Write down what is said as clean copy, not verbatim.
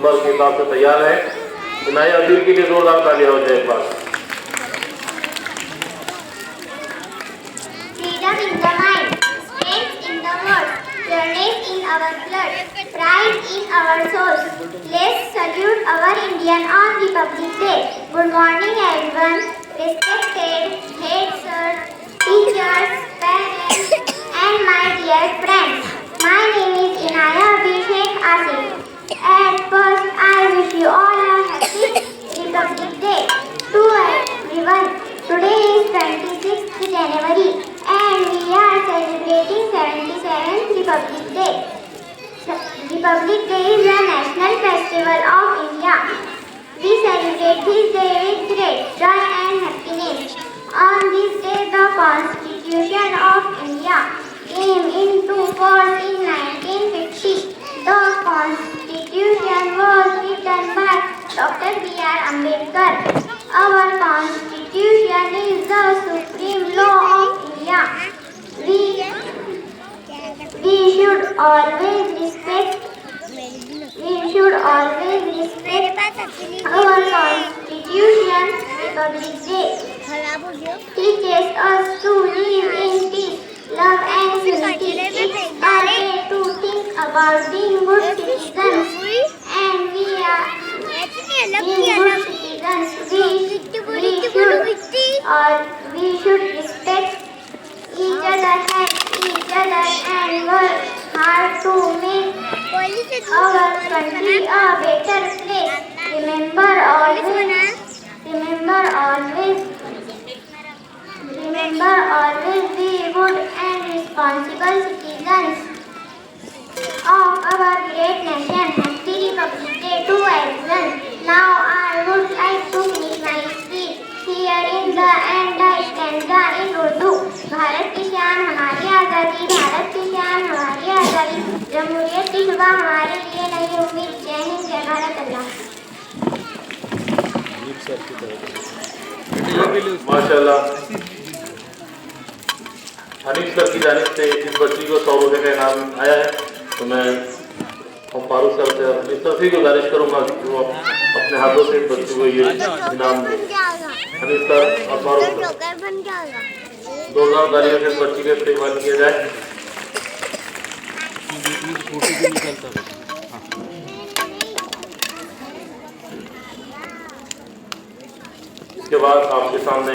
Number के हिसाब से तैयार है। इनाया अबीर के लिए जोरदार तालियां हो जाए एक बार। Freedom in the mind, strength in the world, pureness in our blood, pride in our souls. Let's salute our Indian on Republic Day. Good morning everyone, respected heads, teachers, parents and my dear friends. My name is Inaya Abhishek Asif. At first I wish you all a happy Republic Day. To everyone, today is 26th January and we are celebrating 77th Republic Day. Republic Day is a national festival of India. We celebrate this day with great joy and happiness. On this day, the Constitution of India came into force in 1950. The Constitution was written by Dr. B.R. Ambedkar. Our Constitution is the supreme law of India. We should always respect our Constitution. Republic Day teaches us to live in peace, love and unity. It's a day to think about being good citizens, and we are being good citizens. We should respect each other, help each other, and work hard to make our country a better place. Remember always, be good and responsible citizens of our great nation. Happy Republic Day to everyone. Now I would like to finish my speech here in the end stanza in Urdu. Bharat की शान हमारी आज़ादी, भारत की शान हमारी आज़ादी, जमहूरियत की सुबह हमारे लिए नई उम्मीद। जय हिंद, जय भारत, अल्लाह। माशाल्लाह, हनीफ सर की जानिब से इस बच्ची को 100 रुपये का इनाम आया है। तो मैं फारूक सर से अपनी तरफ ही गुजारिश करूँगा कि वो अपने हाथों से इस बच्ची को ये इनाम दे। हनीफ सर और फारूक सर, 2000 तालियों से इस बच्ची का इस्तेमाल किया जाए। इसके बाद आपके सामने